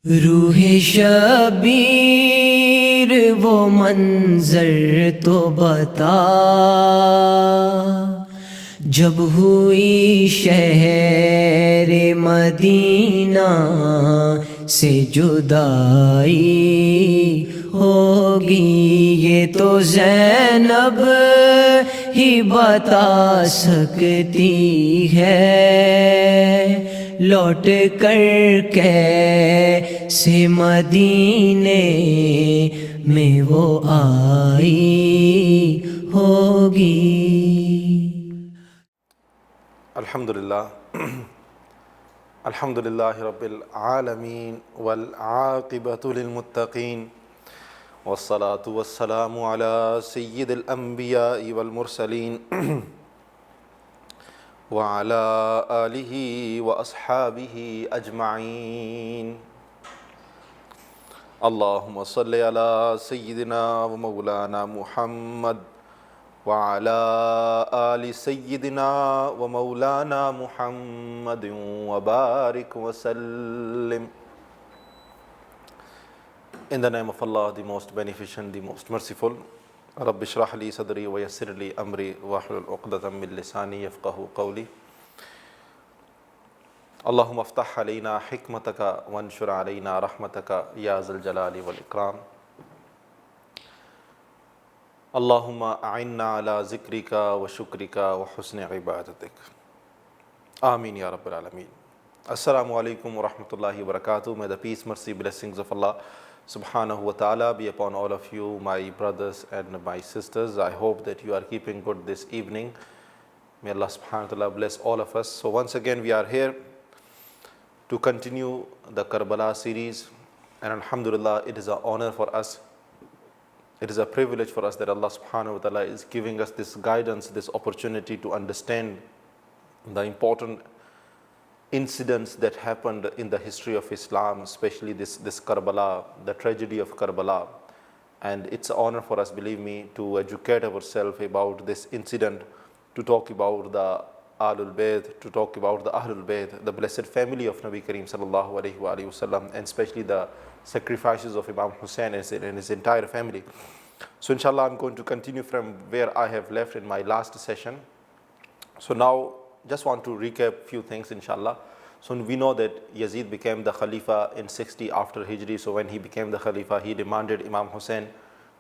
रूह शबीर वो मंजर तो बता, जब हुई शहर मदीना से जुदाई होगी। ये तो ज़ैनब ही बता सकती है, लौट कर कैसे मदीने में वो आई होगी। अल्हम्दुलिल्लाह रब्बिल आलमीन वल आक़िबतु लिल मुत्तक़ीन वस्सलातु वस्सलामु अला सय्यिदिल अंबिया'i वल मुरसलीन व अला आलिहि व अस्हाबिहि अजमाइन। अल्लाहुम्मा सल्लि अला सय्यिदिना व मौलाना मुहम्मद व अला आलि सय्यिदिना व मौलाना मुहम्मद व बारिक व सल्लिम। In the name of Allah, the most beneficent, the most merciful. Rabbi shrah li sadri wa yassir li amri wahlul uqdatan min lisani yafqahu qawli. Allahumma aftah alayna hikmataka wanshur alayna rahmataka ya zal jalali wal ikram. Allahumma a'inna ala zikrika wa shukrika wa husni ibadatik. Ameen ya Rabbil Alameen. Assalamu alaikum wa rahmatullahi wa barakatuh. May the peace, mercy, blessings of Allah subhanahu wa ta'ala be upon all of you, my brothers and my sisters. I hope that you are keeping good this evening. May Allah subhanahu wa ta'ala bless all of us. So once again we are here to continue the Karbala series, and alhamdulillah, it is an honor for us. It is a privilege for us that Allah subhanahu wa ta'ala is giving us this guidance, this opportunity to understand the important incidents that happened in the history of Islam, especially this Karbala, the tragedy of Karbala. And it's an honor for us, believe me, to educate ourselves about this incident, to talk about the Ahlul Bayt, to talk about the Ahlul Bayt, the blessed family of Nabi Kareem sallallahu alayhi wa sallam, and especially the sacrifices of Imam Hussain and his entire family. So inshallah, I'm going to continue from where I have left in my last session. So now, just want to recap a few things, inshallah. So we know that Yazid became the Khalifa in 60 after Hijri. So when he became the Khalifa, he demanded Imam Hussain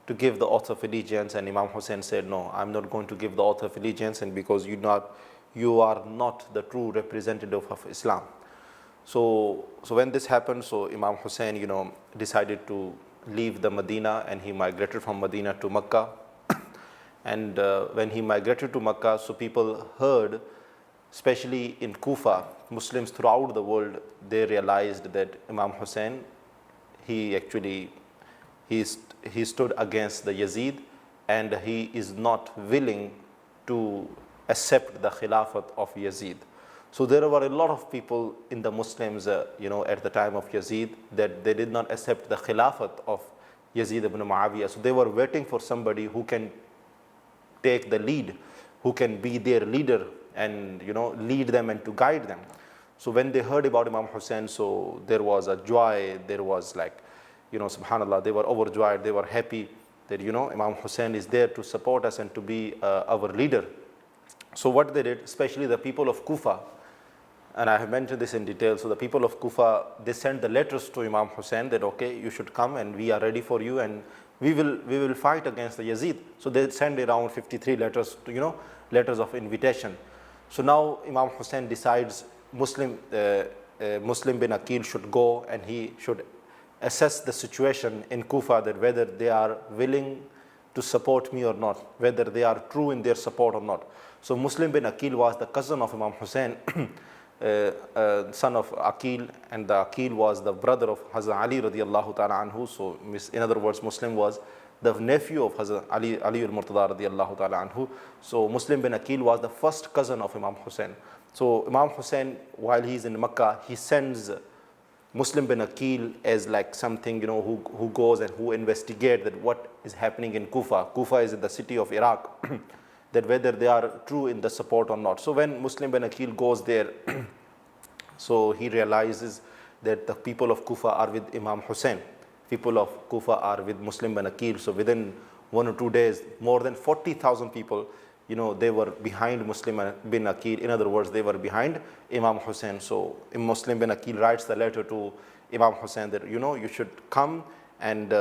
to give the oath of allegiance, and Imam Hussain said, no, I'm not going to give the oath of allegiance, and because you are not the true representative of Islam. So when this happened, so Imam Hussain, decided to leave the Medina, and he migrated from Medina to Makkah. And when he migrated to Makkah, so people heard, especially in Kufa, Muslims throughout the world, they realized that Imam Hussain, he stood against the Yazid, and he is not willing to accept the Khilafat of Yazid. So there were a lot of people in the Muslims, at the time of Yazid, that they did not accept the Khilafat of Yazid ibn Muawiyah. So they were waiting for somebody who can take the lead, who can be their leader and lead them and to guide them. So when they heard about Imam Hussain, so there was a joy, there was subhanallah, they were overjoyed, they were happy that Imam Hussain is there to support us and to be our leader. So what they did, especially the people of Kufa, and I have mentioned this in detail, so the people of Kufa, they sent the letters to Imam Hussain that, okay, you should come and we are ready for you, and we will fight against the Yazid. So they sent around 53 letters to, letters of invitation. So now Imam Hussain decides Muslim bin Aqil should go, and he should assess the situation in Kufa, that whether they are willing to support me or not, whether they are true in their support or not. So Muslim bin Aqil was the cousin of Imam Hussain, son of Aqil, and the Aqil was the brother of Hazrat Ali radiallahu ta'ala anhu. So in other words, Muslim was the nephew of Hazrat Ali al-Murtada radiallahu ta'ala anhu. So Muslim bin Aqil was the first cousin of Imam Hussain. So Imam Hussain, while he is in Makkah, he sends Muslim bin Aqil as like something, who goes and who investigates that what is happening in Kufa. Kufa is in the city of Iraq, that whether they are true in the support or not. So when Muslim bin Aqil goes there, so he realizes that the people of Kufa are with Imam Hussain. People of Kufa are with Muslim bin Aqil. So within 1 or 2 days, more than 40,000 people, they were behind Muslim bin Aqil. In other words, they were behind Imam Hussain. So Muslim bin Aqil writes the letter to Imam Hussain that, you should come and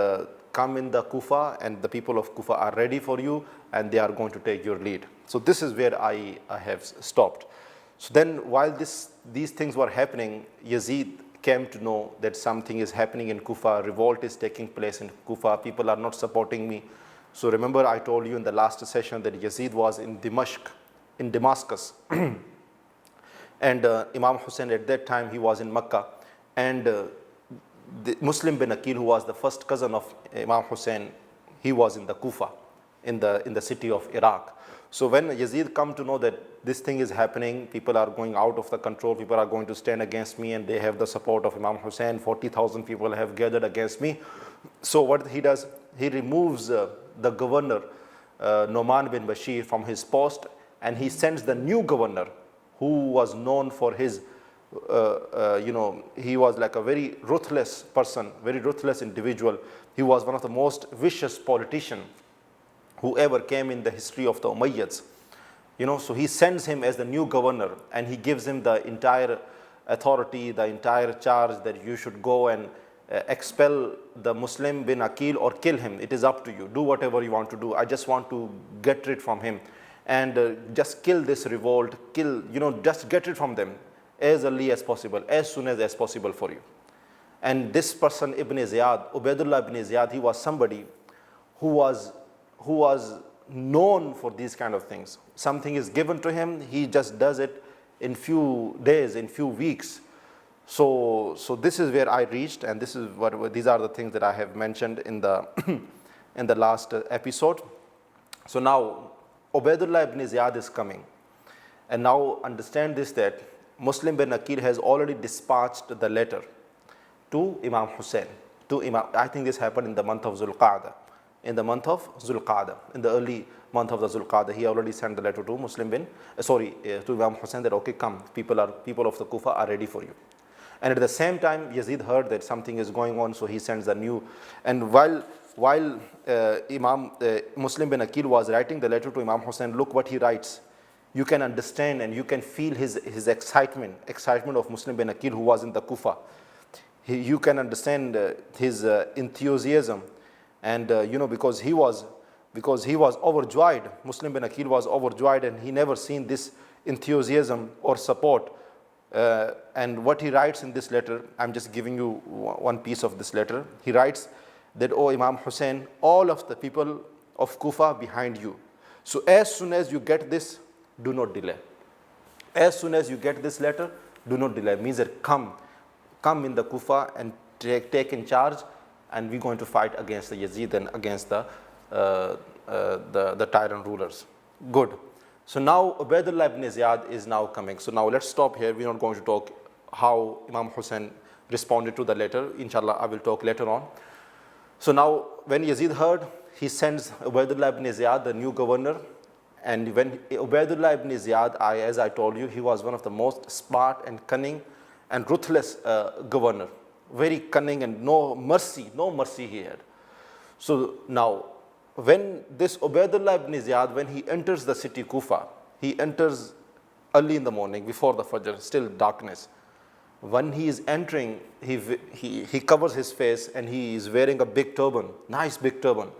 come in the Kufa, and the people of Kufa are ready for you, and they are going to take your lead. So this is where I have stopped. So then while these things were happening, Yazid came to know that something is happening in Kufa, revolt is taking place in Kufa, people are not supporting me. So remember I told you in the last session that Yazid was in Damascus. And Imam Hussain at that time, he was in Mecca. And the Muslim bin Aqil, who was the first cousin of Imam Hussain, he was in the Kufa, in the city of Iraq. So when Yazid come to know that this thing is happening, people are going out of the control, people are going to stand against me, and they have the support of Imam Hussain, 40,000 people have gathered against me. So what he does, he removes the governor, Noman bin Bashir, from his post, and he sends the new governor, who was known for his, he was like a very ruthless person, very ruthless individual. He was one of the most vicious politicians who ever came in the history of the Umayyads. So he sends him as the new governor, and he gives him the entire authority, the entire charge that you should go and expel the Muslim bin Aqil or kill him. It is up to you. Do whatever you want to do. I just want to get rid from him, and just kill this revolt, just get rid from them as early as possible, as soon as possible for you. And this person, Ibn Ziyad, Ubaidullah ibn Ziyad, he was somebody who was known for these kind of things. Something is given to him, he just does it in few days, in few weeks. So this is where I reached, and these are the things that I have mentioned in the in the last episode. So now Ubaidullah ibn Ziyad is coming, and now understand this, that Muslim bin Aqil has already dispatched the letter to Imam Hussain, I think this happened in the month of Zulqa'dah. In the month of Zulqa'dah, in the early month of the Zulqa'dah, he already sent the letter to to Imam Hussain that, okay, come, people of the Kufa are ready for you. And at the same time, Yazid heard that something is going on, so he sends the new. And while Muslim bin Aqil was writing the letter to Imam Hussain, look what he writes. You can understand and you can feel his excitement of Muslim bin Aqil, who was in the Kufa. You can understand his enthusiasm. And because he was overjoyed, Muslim bin Aqil was overjoyed, and he never seen this enthusiasm or support. And what he writes in this letter, I'm just giving you one piece of this letter. He writes that, "O Imam Hussain, all of the people of Kufa behind you. So as soon as you get this, do not delay. As soon as you get this letter, do not delay." Means that come in the Kufa and take in charge, and we're going to fight against the Yazid and against the tyrant rulers. Good. So now Ubaidullah ibn Ziyad is now coming. So now let's stop here. We're not going to talk how Imam Hussain responded to the letter. Inshallah, I will talk later on. So now when Yazid heard, he sends Ubaidullah ibn Ziyad, the new governor. And when Ubaidullah ibn Ziyad, as I told you, he was one of the most smart and cunning and ruthless governor. Very cunning, and no mercy he had. So now, when this Ubaidullah ibn Ziyad, when he enters the city Kufa, he enters early in the morning, before the Fajr, still darkness. When he is entering, he covers his face, and he is wearing a big turban, nice big turban.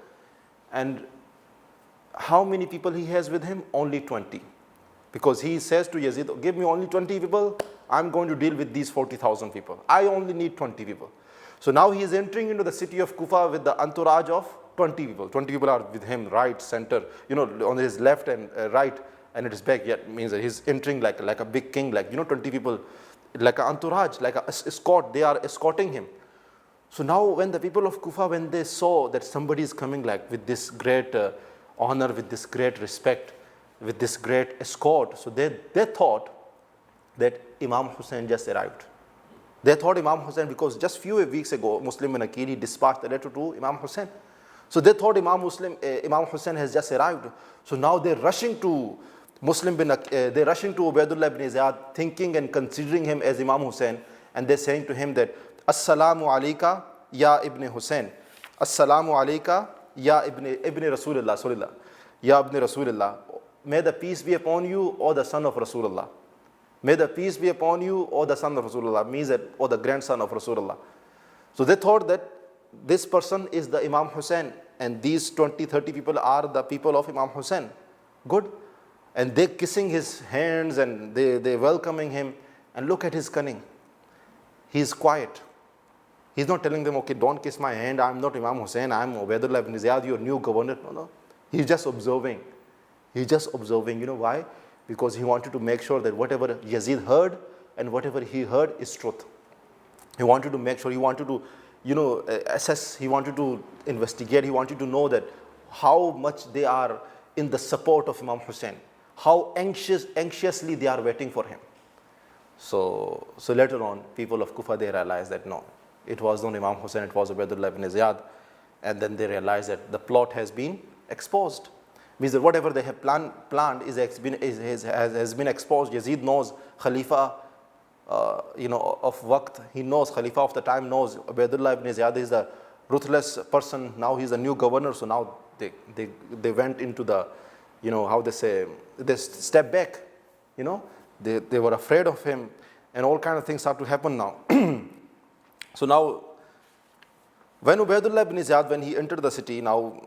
And how many people he has with him? Only 20. Because he says to Yazid, give me only 20 people, I'm going to deal with these 40,000 people. I only need 20 people. So now he is entering into the city of Kufa with the entourage of 20 people. 20 people are with him, right, center, on his left and right, and at his back. Yeah, means that he's entering like a big king, 20 people, like an entourage, like an escort. They are escorting him. So now when the people of Kufa, when they saw that somebody is coming with this great honor, with this great respect, with this great escort, so they thought that Imam Hussain just arrived. They thought Imam Hussain, because just few weeks ago, Muslim bin Aqil, he dispatched a letter to Imam Hussain. So they thought Imam Hussain has just arrived. So now they're rushing to they're rushing to Ubaidullah ibn Ziyad, thinking and considering him as Imam Hussain. and they're saying to him that, Assalamu alayka ya ibn Hussain, Assalamu alayka ya ibn Rasulullah, Sallallahu, ya ibn Rasulullah. May the peace be upon you, or the son of Rasulullah. May the peace be upon you, or the son of Rasulullah, means that, or the grandson of Rasulullah. So they thought that this person is the Imam Hussain, and these 20, 30 people are the people of Imam Hussain. Good. And they're kissing his hands, and they're welcoming him. And look at his cunning. He's quiet. He's not telling them, okay, don't kiss my hand, I'm not Imam Hussain, I'm Ubaidullah ibn Ziyad, your new governor. No, no. He's just observing. He's just observing. You know why? Because he wanted to make sure that whatever Yazid heard and whatever he heard is truth. He wanted to make sure, he wanted to, assess, he wanted to investigate, he wanted to know that how much they are in the support of Imam Hussain, how anxiously they are waiting for him. So later on, people of Kufa, they realized that no, it was not Imam Hussain, it was Ubaidullah ibn Ziyad. And then they realized that the plot has been exposed. Means that whatever they have planned has been exposed. Yazid knows Khalifa, of Waqt. He knows Khalifa of the time, knows Ubaidullah ibn Ziyad is a ruthless person. Now he's a new governor. So now they went into the, how they say, they step back. They were afraid of him, and all kind of things have to happen now. So now, when Ubaidullah ibn Ziyad, when he entered the city, now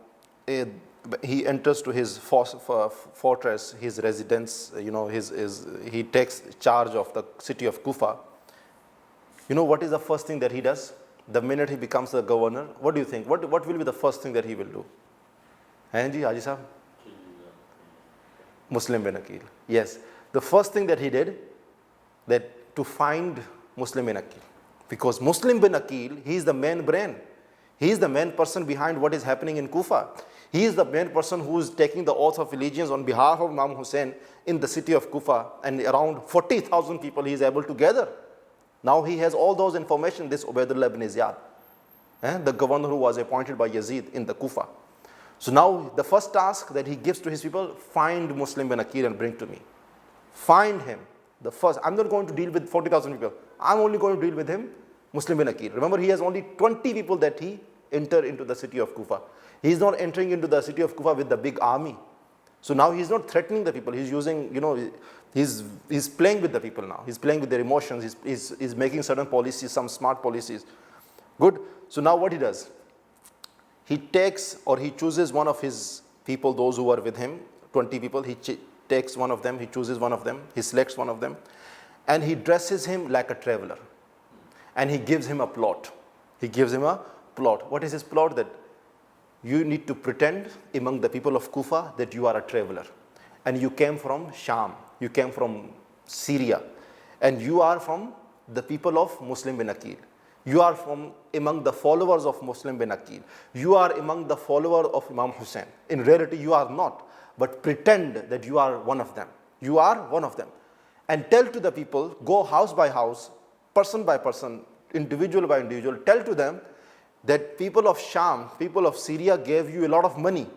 he enters to his fortress, his residence, he takes charge of the city of Kufa. What is the first thing that he does? The minute he becomes the governor, what do you think? What will be the first thing that he will do? Haji Sahab? Muslim bin Aqil. Yes. The first thing that he did, that to find Muslim bin Aqil. Because Muslim bin Aqil, he is the main brain. He is the main person behind what is happening in Kufa. He is the main person who is taking the oath of allegiance on behalf of Imam Hussain in the city of Kufa, and around 40,000 people he is able to gather. Now he has all those information, this Ubaidullah ibn Ziyad, the governor who was appointed by Yazid in the Kufa. So now the first task that he gives to his people, find Muslim bin Aqil and bring to me. Find him. The first, I'm not going to deal with 40,000 people. I'm only going to deal with him, Muslim bin Aqil. Remember, he has only 20 people that he enter into the city of Kufa. He is not entering into the city of Kufa with the big army. So now he's not threatening the people. He's using, he's playing with the people now. He's playing with their emotions. He's making certain policies, some smart policies. Good. So now what he does? He takes, or he chooses one of his people, those who are with him, 20 people. He takes one of them, he chooses one of them, he selects one of them, and he dresses him like a traveler. And he gives him a plot. He gives him a plot. What is his plot? That you need to pretend among the people of Kufa that you are a traveler. And you came from Sham, you came from Syria, and you are from the people of Muslim bin Aqil. You are from among the followers of Muslim bin Aqil. You are among the followers of Imam Hussain. In reality, you are not, but pretend that you are one of them. You are one of them. And tell to the people, go house by house, person by person, individual by individual, tell to them that people of Sham, people of Syria gave you a lot of money.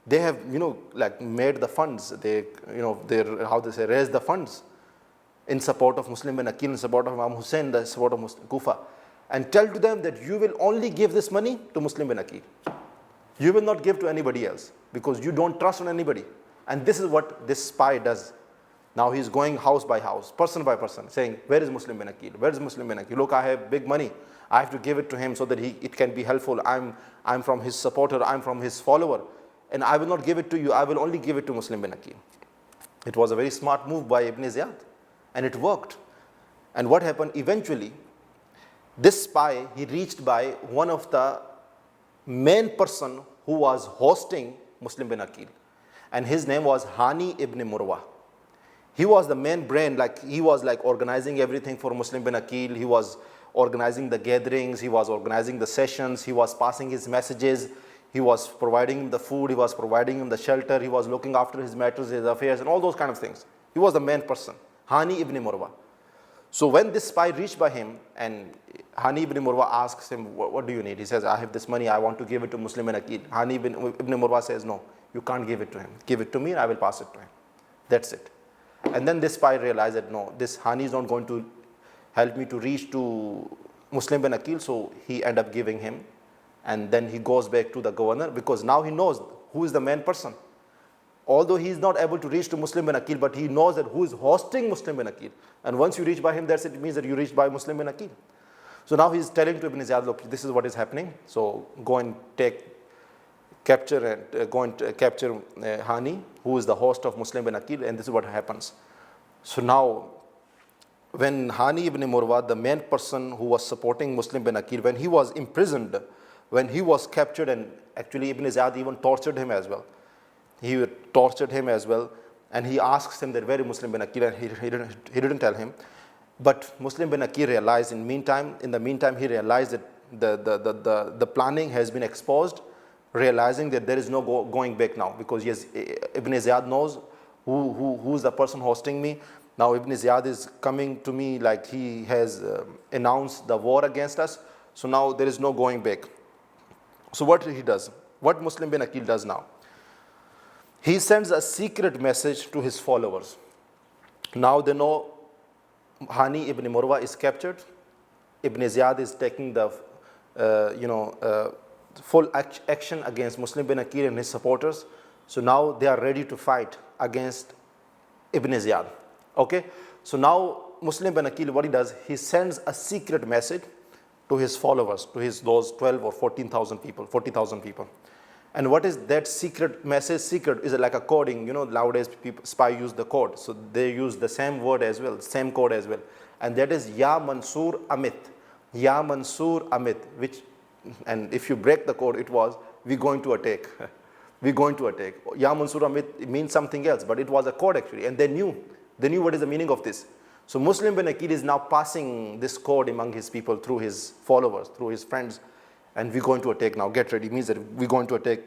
They have, made the funds. They, raised the funds in support of Muslim bin Aqil, in support of Imam Hussain, the support of Kufa. And tell to them that you will only give this money to Muslim bin Aqil. You will not give to anybody else because you don't trust on anybody. And this is what this spy does. Now he's going house by house, person by person, saying, where is Muslim bin Aqil? Where is Muslim bin Aqil? Look, I have big money. I have to give it to him so that it can be helpful. I'm from his supporter. I'm from his follower. And I will not give it to you. I will only give it to Muslim bin Aqil. It was a very smart move by Ibn Ziyad. And it worked. And what happened eventually, this spy, he reached by one of the main person who was hosting Muslim bin Aqil. And his name was Hani ibn Murwa. He was the main brain, he was organizing everything for Muslim bin Aqil. He was organizing the gatherings, he was organizing the sessions, he was passing his messages, he was providing him the food, he was providing him the shelter, he was looking after his matters, his affairs, and all those kind of things. He was the main person, Hani ibn Murwa. So when this spy reached by him, and Hani ibn Murwa asks him, what do you need? He says, I have this money, I want to give it to Muslim bin Aqil. Hani ibn Murwa says, no, you can't give it to him. Give it to me and I will pass it to him. That's it. And then this spy realized that no, this Hani is not going to help me to reach to Muslim bin Aqil. So he end up giving him, and then he goes back to the governor, because now he knows who is the main person. Although he is not able to reach to Muslim bin Aqil, but he knows that who is hosting Muslim bin Aqil. And once you reach by him, it means that you reached by Muslim bin Aqil. So now he's telling to Ibn Ziyad, look, this is what is happening. So go and capture Hani, who is the host of Muslim bin Aqil, and this is what happens. So now, when Hani ibn Murwa, the main person who was supporting Muslim bin Aqil, when he was imprisoned, when he was captured, and actually Ibn Ziyad even tortured him as well. He tortured him as well, and he asks him that where is Muslim bin Aqil, and he didn't tell him. But Muslim bin Aqil realized in the meantime, he realized that the planning has been exposed, realizing that there is no going back now, because yes, Ibn Ziyad knows who's the person hosting me. Now Ibn Ziyad is coming to me like he has announced the war against us. So now there is no going back. So what he does, what Muslim bin Aqil does now, he sends a secret message to his followers. Now they know Hani ibn Murwa is captured. Ibn Ziyad is taking the full action against Muslim bin Aqil and his supporters. So now they are ready to fight against Ibn Ziyad. Okay, so now Muslim bin Aqil, what he does, he sends a secret message to his followers, to those 12 or 14,000 people, 40,000 people. And what is that secret message? Secret is like a coding. Nowadays spy use the code. So they use the same word as well, same code as well. And that is Ya Mansur Amit. Ya Mansur Amit, and if you break the code, it was, we're going to attack. We're going to attack. Ya Mansur Amit means something else, but it was a code actually. And they knew what is the meaning of this. So Muslim bin Aqil is now passing this code among his people, through his followers, through his friends. And we're going to attack now. Get ready means that we're going to attack.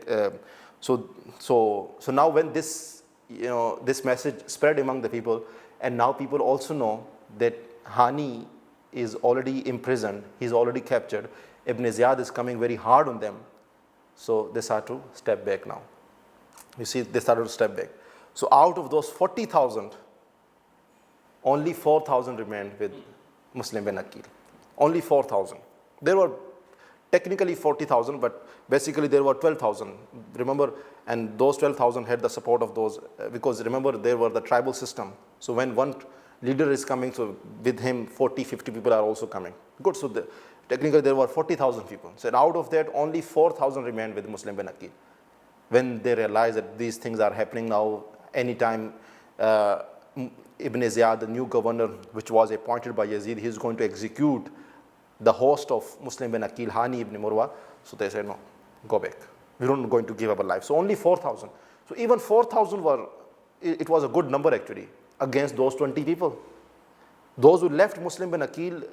So now when this message spread among the people, and now people also know that Hani is already imprisoned, he's already captured. Ibn Ziyad is coming very hard on them. So they start to step back now. You see, they started to step back. So out of those 40,000, only 4,000 remained with Muslim bin Aqil. Only 4,000. There were technically 40,000, but basically there were 12,000. Remember, and those 12,000 had the support of those, because remember, there were the tribal system. So when one leader is coming, so with him 40, 50 people are also coming. Good, so technically there were 40,000 people. So out of that, only 4,000 remained with Muslim bin Aqil. When they realized that these things are happening now, anytime Ibn Ziyad, the new governor, which was appointed by Yazid, he is going to execute the host of Muslim bin Aqil, Hani ibn Murwa. So they said, no, go back. We're not going to give up our life. So only 4,000. So even 4,000 it was a good number actually, against those 20 people. Those who left Muslim bin Aqil,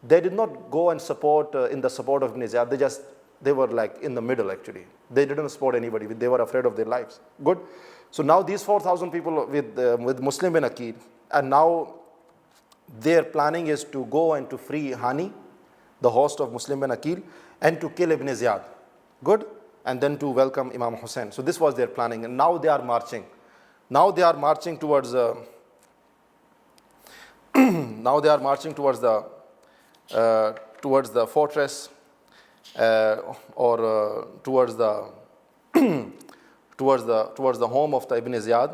they did not go and support, in the support of Ibn Ziyad. They were like in the middle actually. They didn't support anybody. They were afraid of their lives. Good. So now these 4,000 people with Muslim bin Aqil, and now their planning is to go and to free Hani, the host of Muslim bin Aqil, and to kill Ibn Ziyad. Good? And then to welcome Imam Hussain. So this was their planning, and now they are marching. Now they are marching towards towards the fortress, or towards the home of the Ibn Ziyad,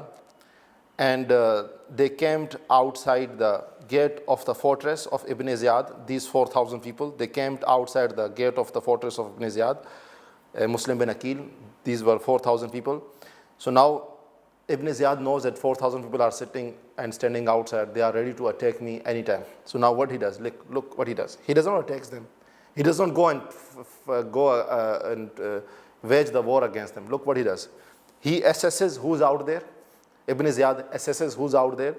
and they camped outside the gate of the fortress of Ibn Ziyad. These 4,000 people, they camped outside the gate of the fortress of Ibn Ziyad, Muslim bin Aqil. These were 4,000 people. So now Ibn Ziyad knows that 4,000 people are sitting and standing outside. They are ready to attack me anytime. So now what he does, look what he does. He does not attack them. He does not go and wage the war against them. Look what he does. He assesses who's out there. Ibn Ziyad assesses who's out there.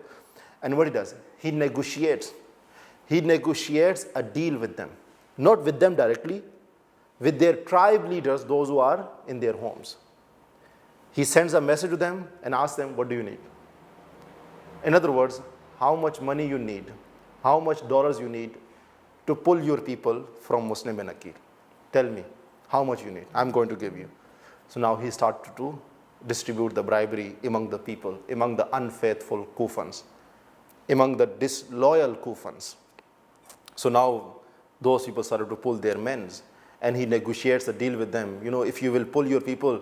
And what he does, he negotiates. He negotiates a deal with them. Not with them directly, with their tribe leaders, those who are in their homes. He sends a message to them and asks them, what do you need? In other words, how much money you need, how much dollars you need to pull your people from Muslim bin Aqil. Tell me how much you need. I'm going to give you. So now he started to distribute the bribery among the people, among the unfaithful Kufans, among the disloyal Kufans. So now those people started to pull their men, and he negotiates a deal with them. If you will pull your people,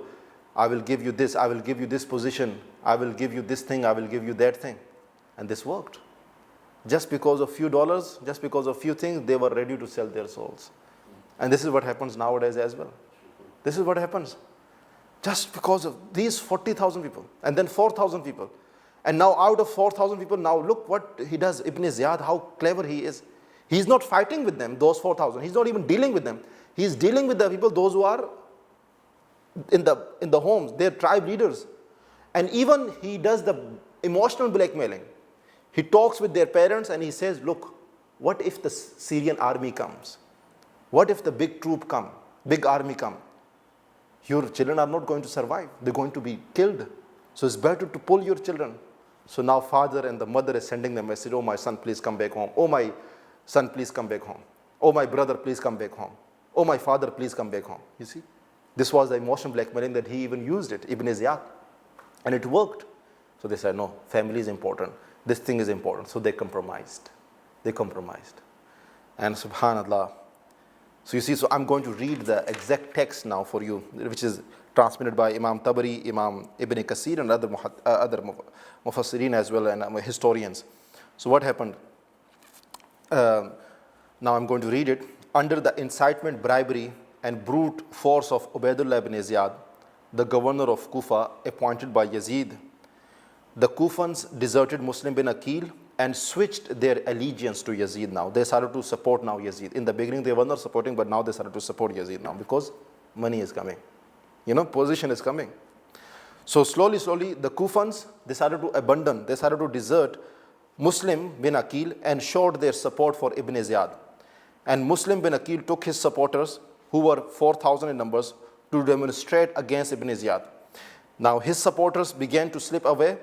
I will give you this, I will give you this position, I will give you this thing, I will give you that thing. And this worked. Just because of few dollars, just because of few things, they were ready to sell their souls. And this is what happens nowadays as well. This is what happens. Just because of these 40,000 people, and then 4,000 people. And now out of 4,000 people, now look what he does. Ibn Ziyad, how clever he is. He's not fighting with them, those 4,000. He's not even dealing with them. He's dealing with the people, those who are in the homes, their tribe leaders. And even he does the emotional blackmailing. He talks with their parents and he says, look, what if the Syrian army comes? What if the big army come? Your children are not going to survive. They're going to be killed. So it's better to pull your children. So now father and the mother is sending the message, oh my son, please come back home. Oh my son, please come back home. Oh my brother, please come back home. Oh my father, please come back home. You see? This was the emotional blackmailing that he even used it, Ibn Ziyad. And it worked. So they said, no, family is important. This thing is important. So they compromised. And subhanallah. So you see, so I'm going to read the exact text now for you, which is transmitted by Imam Tabari, Imam Ibn Kasir, and other Mufassirin as well, and historians. So what happened? Now I'm going to read it. Under the incitement, bribery, and brute force of Ubaidullah ibn Ziyad, the governor of Kufa, appointed by Yazid, the Kufans deserted Muslim bin Aqil and switched their allegiance to Yazid now. They started to support now Yazid. In the beginning, they were not supporting, but now they started to support Yazid now because money is coming. Position is coming. So slowly, the Kufans, they started to abandon, they started to desert Muslim bin Aqil and showed their support for Ibn Ziyad. And Muslim bin Aqil took his supporters, who were 4,000 in numbers, to demonstrate against Ibn Ziyad. Now his supporters began to slip away.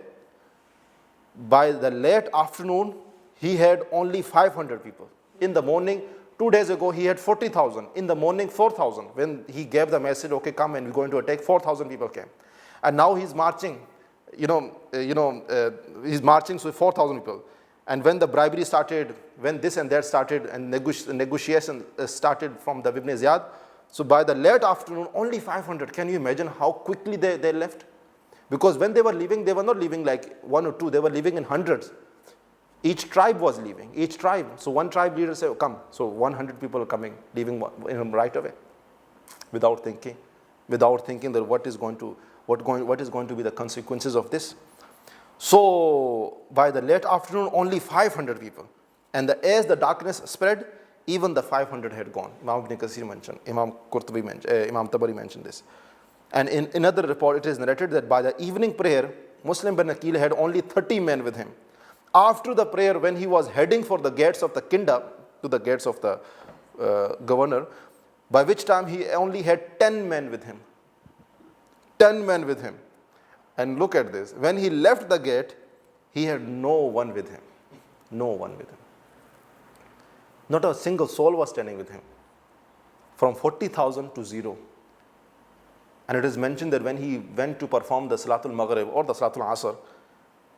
By the late afternoon, he had only 500 people. In the morning, 2 days ago, he had 40,000. In the morning, 4,000. When he gave the message, okay, come and we're going to attack, 4,000 people came. And now he's marching, he's marching with 4,000 people. And when the bribery started, when this and that started, and negotiation started from the Ibn Ziyad, so by the late afternoon, only 500. Can you imagine how quickly they left? Because when they were leaving, they were not leaving like one or two, they were leaving in hundreds. Each tribe was leaving, each tribe. So one tribe leader said, come. So 100 people are coming, leaving right away, without thinking that what is going to be the consequences of this. So by the late afternoon, only 500 people. And as the darkness spread, even the 500 had gone. Imam Ibn Kasir mentioned, Imam Tabari mentioned this. And in another report, it is narrated that by the evening prayer, Muslim bin Aqil had only 30 men with him. After the prayer, when he was heading for the gates of the Kinda, to the gates of the governor, by which time he only had 10 men with him. 10 men with him. And look at this. When he left the gate, he had no one with him. No one with him. Not a single soul was standing with him. From 40,000 to 0. And it is mentioned that when he went to perform the Salatul Maghrib or the Salatul Asr,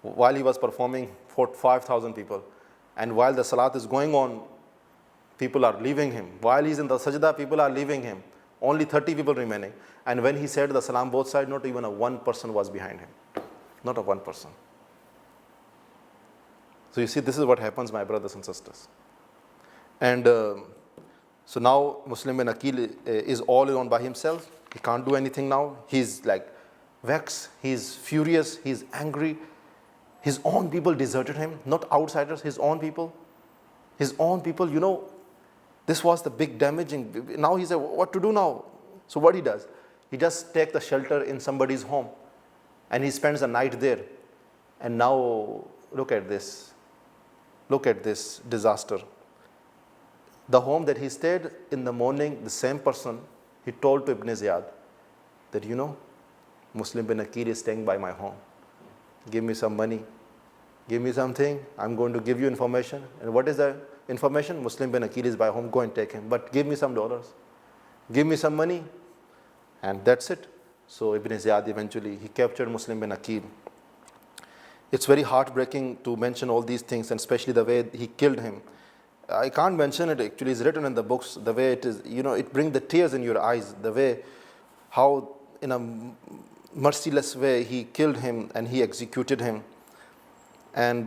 while he was performing for 5,000 people, and while the Salat is going on, people are leaving him. While he's in the Sajda, people are leaving him. Only 30 people remaining. And when he said the Salam both sides, not even a one person was behind him. Not a one person. So you see, this is what happens, my brothers and sisters. And so now Muslim bin Aqil is all alone by himself. He can't do anything now. He's like vexed. He's furious. He's angry. His own people deserted him, not outsiders, his own people. His own people, this was the big damaging. Now he said, what to do now? So what he does? He just takes the shelter in somebody's home and he spends the night there. And now look at this. Look at this disaster. The home that he stayed, in the morning, the same person, he told to Ibn Ziyad that, Muslim bin Aqil is staying by my home. Give me some money. Give me something. I'm going to give you information. And what is the information? Muslim bin Aqil is by home. Go and take him. But give me some dollars. Give me some money. And that's it. So Ibn Ziyad eventually, he captured Muslim bin Aqil. It's very heartbreaking to mention all these things, and especially the way he killed him. I can't mention it actually, it's written in the books, the way it is, it brings the tears in your eyes, the way, how in a merciless way he killed him and he executed him. And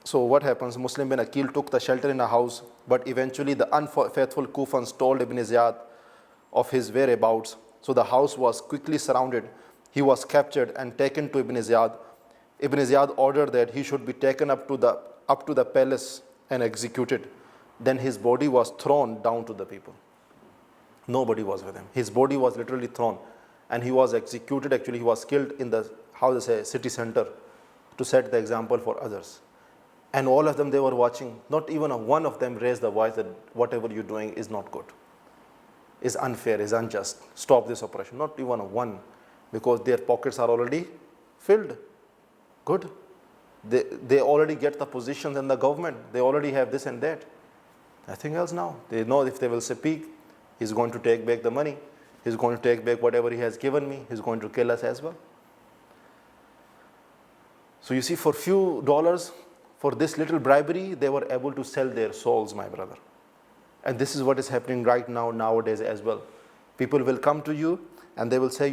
so what happens, Muslim bin Aqil took the shelter in a house, but eventually the unfaithful Kufans told Ibn Ziyad of his whereabouts. So the house was quickly surrounded. He was captured and taken to Ibn Ziyad. Ibn Ziyad ordered that he should be taken up to the palace and executed. Then his body was thrown down to the people. Nobody was with him. His body was literally thrown, and he was executed. Actually, he was killed in the, how they say, city center, to set the example for others. And all of them, they were watching. Not even one of them raised the voice that whatever you're doing is not good, is unfair, is unjust. Stop this oppression. Not even one, because their pockets are already filled. Good. They already get the positions in the government. They already have this and that. Nothing else now. They know if they will speak, he's going to take back the money. He's going to take back whatever he has given me. He's going to kill us as well. So you see, for few dollars, for this little bribery, they were able to sell their souls, my brother. And this is what is happening right now, nowadays as well. People will come to you and they will say,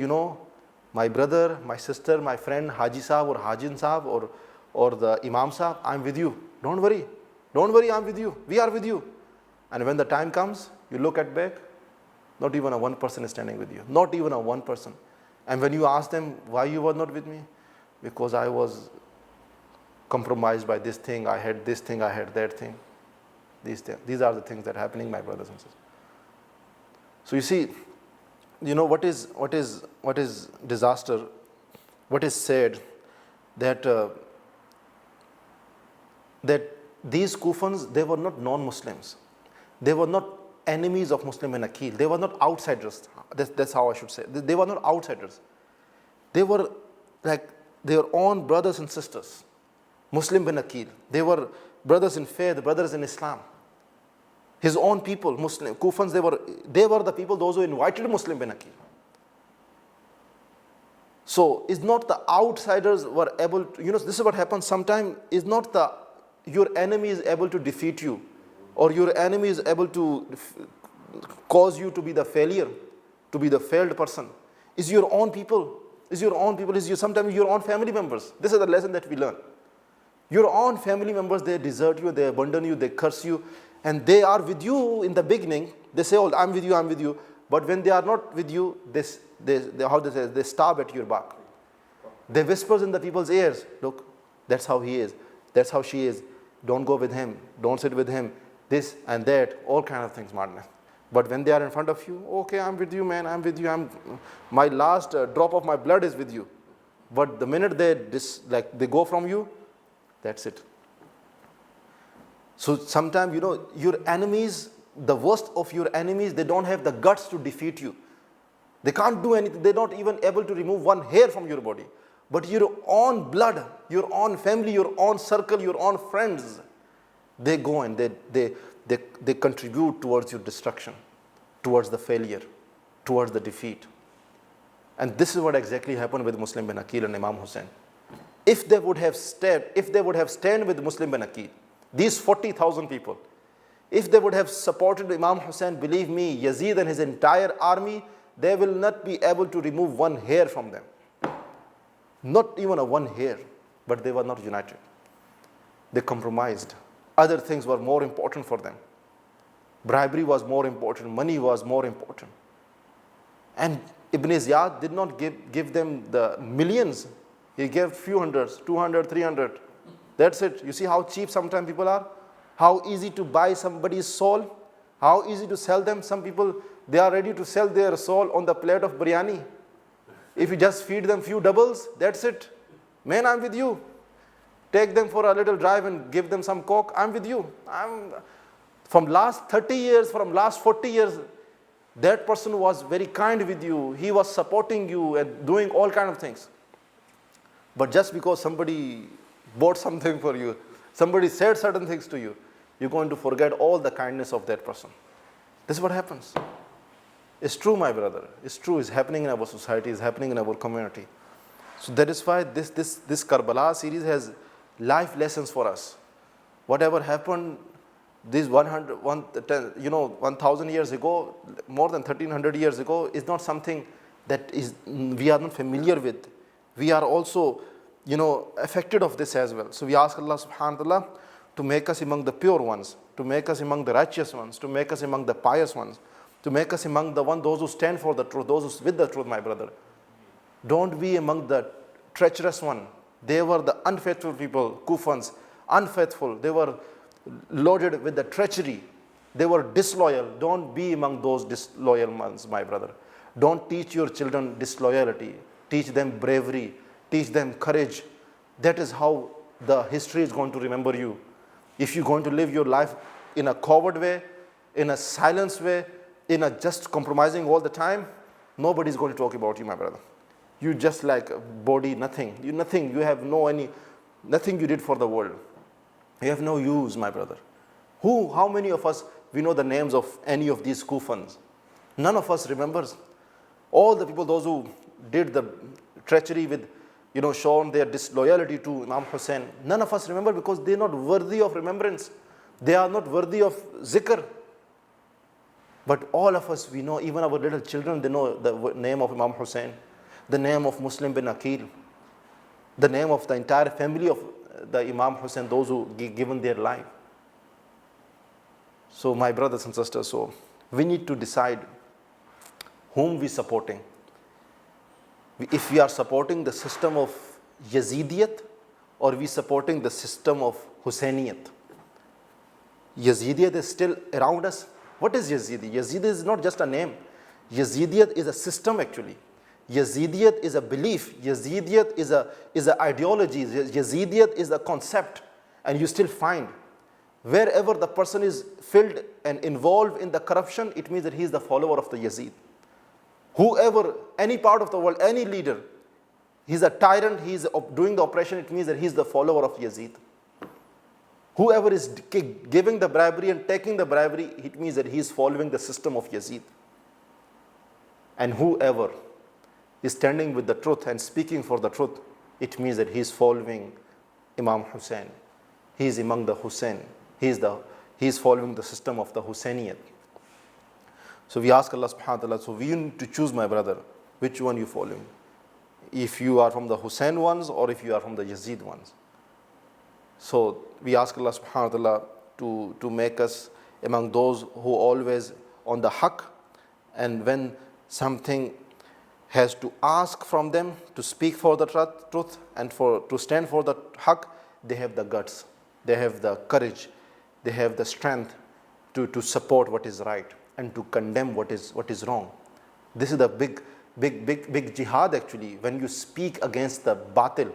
my brother, my sister, my friend, Haji Sahab or Hajin Sahab or the Imam Sahab, I'm with you. Don't worry. Don't worry, I'm with you. We are with you. And when the time comes, you look at back, not even one person is standing with you. Not even one person. And when you ask them, why you were not with me? Because I was compromised by this thing, I had this thing, I had that thing. These are the things that are happening, my brothers and sisters. So you see, what is disaster? What is said that these Kufans, they were not non-Muslims. They were not enemies of Muslim and Aqil. They were not outsiders. That's how I should say. They were not outsiders. They were like their own brothers and sisters. Muslim bin Aqil. They were brothers in faith, brothers in Islam. His own people, Muslim, Kufans, they were the people, those who invited Muslim bin Aqil. So it's not the outsiders were able to, this is what happens sometimes, is not your enemy is able to defeat you, or your enemy is able to cause you to be the failure, to be the failed person. It's your own people. Sometimes your own family members. This is the lesson that we learn. Your own family members, they desert you, they abandon you, they curse you, and they are with you in the beginning. They say, oh, I'm with you, I'm with you. But when they are not with you, they stab at your back. They whisper in the people's ears, look, that's how he is, that's how she is. Don't go with him, don't sit with him, this and that, all kind of things, madness. But when they are in front of you, okay, I'm with you, man, I'm with you. My last drop of my blood is with you. But the minute they go from you, that's it. So sometimes, your enemies, the worst of your enemies, they don't have the guts to defeat you. They can't do anything. They're not even able to remove one hair from your body. But your own blood, your own family, your own circle, your own friends, they go and they contribute towards your destruction, towards the failure, towards the defeat. And this is what exactly happened with Muslim bin Aqil and Imam Hussain. If they would have stand with Muslim bin Aqil, these 40,000 people, if they would have supported Imam Hussain, believe me, Yazid and his entire army, they will not be able to remove one hair from them. Not even one hair, but they were not united. They compromised. Other things were more important for them. Bribery was more important, money was more important. And Ibn Ziyad did not give them the millions. He gave few hundreds, 200, 300. That's it. You see how cheap sometimes people are? How easy to buy somebody's soul? How easy to sell them? Some people, they are ready to sell their soul on the plate of biryani. If you just feed them few doubles, that's it. Man, I'm with you. Take them for a little drive and give them some coke. I'm with you. From last 30 years, from last 40 years, that person was very kind with you. He was supporting you and doing all kind of things. But just because somebody bought something for you, somebody said certain things to you, you're going to forget all the kindness of that person. This is what happens. It's true, my brother. It's true. It's happening in our society. It's happening in our community. So that is why this Karbala series has life lessons for us. Whatever happened, This 1,000 years ago, more than 1,300 years ago, is not something that we are not familiar with. We are also, affected of this as well. So we ask Allah subhanahu wa ta'ala to make us among the pure ones, to make us among the righteous ones, to make us among the pious ones, to make us among those who stand for the truth, those who with the truth, my brother. Don't be among the treacherous one. They were the unfaithful people, Kufans, unfaithful. They were loaded with the treachery. They were disloyal. Don't be among those disloyal ones, my brother. Don't teach your children disloyalty. Teach them bravery. Teach them courage. That is how the history is going to remember you. If you're going to live your life in a coward way, in a silence way, in a just compromising all the time, nobody is going to talk about you, my brother. You just like a body, nothing. You have nothing you did for the world. You have no use, my brother. How many of us, we know the names of any of these Kufans? None of us remembers. All the people, those who did the treachery with, shown their disloyalty to Imam Hussain, none of us remember because they are not worthy of remembrance. They are not worthy of zikr. But all of us, we know, even our little children, they know the name of Imam Hussain, the name of Muslim bin Aqil, the name of the entire family of the Imam Hussain, those who given their life. So my brothers and sisters, so we need to decide whom we supporting. If we are supporting the system of Yazidiyat or we supporting the system of Hussainiyat. Yazidiyat is still around us. What is Yazidi? Yazidi is not just a name. Yazidiyat is a system actually. Yazidiyat is a belief. Yazidiyat is an ideology. Yazidiyat is a concept. And you still find wherever the person is filled and involved in the corruption, it means that he is the follower of the Yazid. Whoever, any part of the world, any leader, he's a tyrant, he's doing the oppression, it means that he's the follower of Yazid. Whoever is giving the bribery and taking the bribery, it means that he is following the system of Yazid. And whoever is standing with the truth and speaking for the truth, it means that he is following Imam Hussain. He is among the Hussain. He is following the system of the Hussainiyat. So we ask Allah subhanahu wa ta'ala, so we need to choose, my brother, which one you following. If you are from the Hussain ones or if you are from the Yazid ones. So we ask Allah subhanahu wa ta'ala to make us among those who always on the haqq, and when something has to ask from them to speak for the truth and to stand for the haqq, they have the guts, they have the courage, they have the strength to support what is right and to condemn what is wrong. This is the big jihad actually, when you speak against the batil,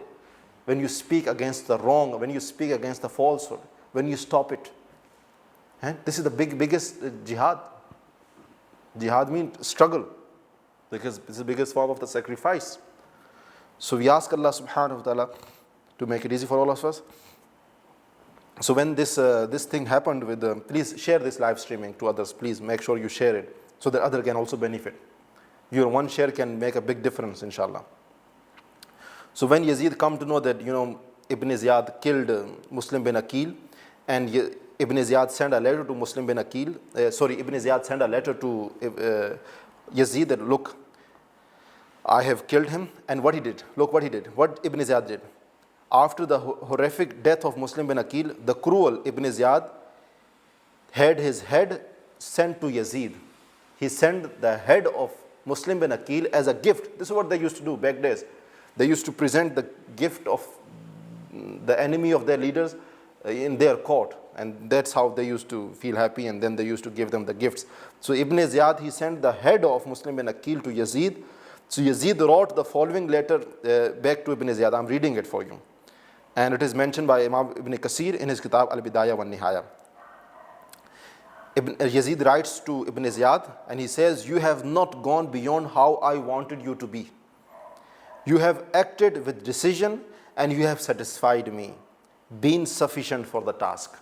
when you speak against the wrong, when you speak against the falsehood, when you stop it. And this is the biggest jihad. Jihad means struggle, because it's the biggest form of the sacrifice. So we ask Allah subhanahu wa ta'ala to make it easy for all of us. So when this thing happened with, please share this live streaming to others. Please make sure you share it so that others can also benefit. Your one share can make a big difference, inshallah. So when Yazid come to know that, Ibn Ziyad killed Muslim bin Aqil, and Ibn Ziyad sent a letter to Muslim bin Aqil, Ibn Ziyad sent a letter to Yazid that, look, I have killed him. And what he did, look what he did, what Ibn Ziyad did. After the horrific death of Muslim bin Aqil, the cruel Ibn Ziyad had his head sent to Yazid. He sent the head of Muslim bin Aqil as a gift. This is what they used to do back days. They used to present the gift of the enemy of their leaders in their court. And that's how they used to feel happy, and then they used to give them the gifts. So Ibn Ziyad, he sent the head of Muslim bin Aqil to Yazid. So Yazid wrote the following letter back to Ibn Ziyad. I'm reading it for you. And it is mentioned by Imam Ibn Kasir in his Kitab Al-Bidayah wa Nihaya. Yazid writes to Ibn Ziyad, and he says, you have not gone beyond how I wanted you to be. You have acted with decision, and you have satisfied me, been sufficient for the task.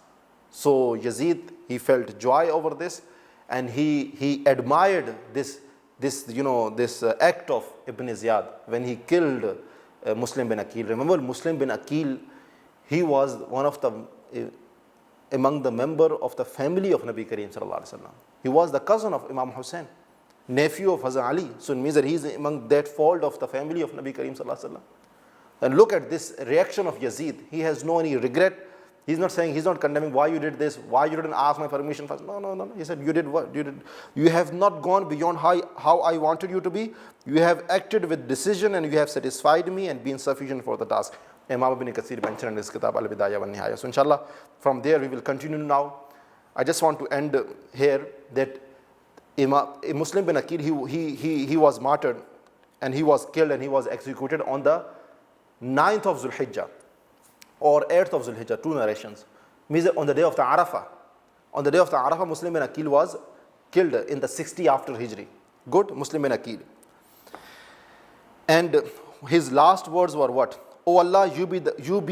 So Yazid, he felt joy over this, and he admired this act of Ibn Ziyad when he killed Muslim bin Aqil. Remember, Muslim bin Aqil, he was one of the among the member of the family of Nabi Kareem sallallahu alaihi wasallam. He was the cousin of Imam Hussain, nephew of Hazrat Ali. So it means that he is among that fold of the family of Nabi Kareem sallallahu alaihi wasallam. And look at this reaction of Yazid. He has no any regret. He's not saying, he's not condemning why you did this, why you didn't ask my permission first. No. He said, you did what? You have not gone beyond how I wanted you to be. You have acted with decision and you have satisfied me and been sufficient for the task. Imam Ibn Kathir mentioned in his kitab Al-Bidayah wa Nihaya. So inshallah, from there we will continue now. I just want to end here that Muslim bin Aqil, he was martyred and he was killed and he was executed on the 9th of Zulhijjah or 8th of Zulhijjah, two narrations. Means on the day of the Arafah. On the day of the Arafah, Muslim bin Aqil was killed in the 60 after Hijri. Good, Muslim bin Aqil. And his last words were what? O Allah, you be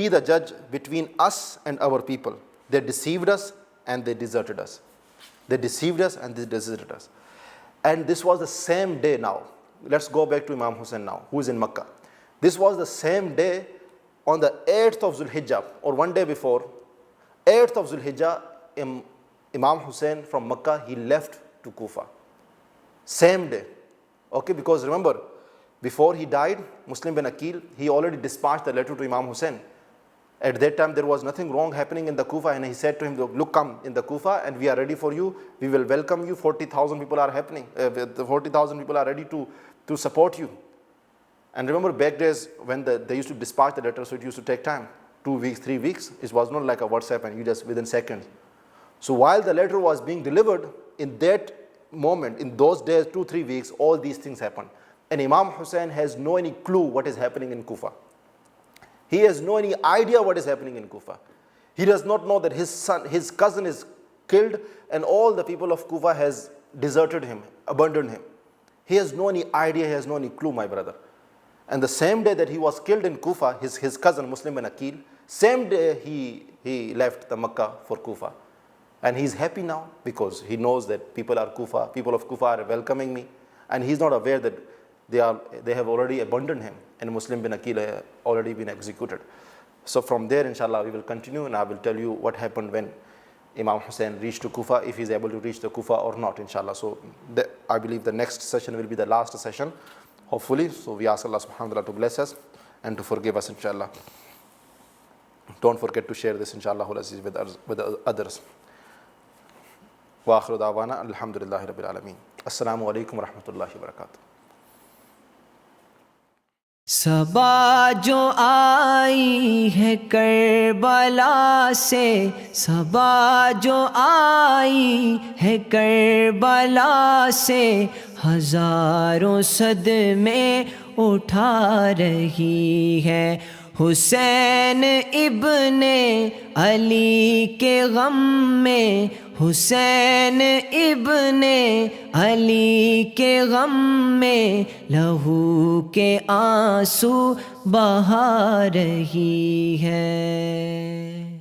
the judge between us and our people. They deceived us and they deserted us. They deceived us and they deserted us. And this was the same day now. Let's go back to Imam Hussain now, who is in Makkah. This was the same day on the 8th of Zulhijjah, or one day before, 8th of Zulhijjah, Imam Hussain from Makkah, he left to Kufa. Same day. Okay, because remember, before he died, Muslim bin Aqil, he already dispatched the letter to Imam Hussain. At that time, there was nothing wrong happening in the Kufa, and he said to him, look, come in the Kufa, and we are ready for you. We will welcome you. 40,000 people are happening. 40,000 people are ready to support you. And remember, back days when they used to dispatch the letter, so it used to take time, 2 weeks, 3 weeks. It was not like a WhatsApp, and you just within seconds. So while the letter was being delivered, in that moment, in those days, 2-3 weeks, all these things happened. And Imam Hussain has no any clue what is happening in Kufa. He has no any idea what is happening in Kufa. He does not know that his cousin is killed and all the people of Kufa has deserted him, abandoned him. He has no any idea, he has no any clue, my brother. And the same day that he was killed in Kufa, his cousin Muslim bin Aqil, same day he left the Makkah for Kufa. And he's happy now because he knows that people of Kufa are welcoming me. And he's not aware that they have already abandoned him and Muslim bin Aqil have already been executed. So from there, inshallah, we will continue and I will tell you what happened when Imam Hussain reached to Kufa, if he's able to reach the Kufa or not, inshallah. So I believe the next session will be the last session, hopefully. So we ask Allah subhanahu wa ta'ala to bless us and to forgive us, inshallah. Don't forget to share this, inshallah, with others. Wa akhiru da'wana, alhamdulillahi rabbil alameen. Assalamu alaikum wa rahmatullahi wa barakatuh. सबा जो आई है Karbala से, सबा जो आई है Karbala से, हजारों सदमे उठा रही है। हुसैन इब्ने अली के गम में, हुसैन इब्ने अली के गम में, लहू के आंसू बहा रही है।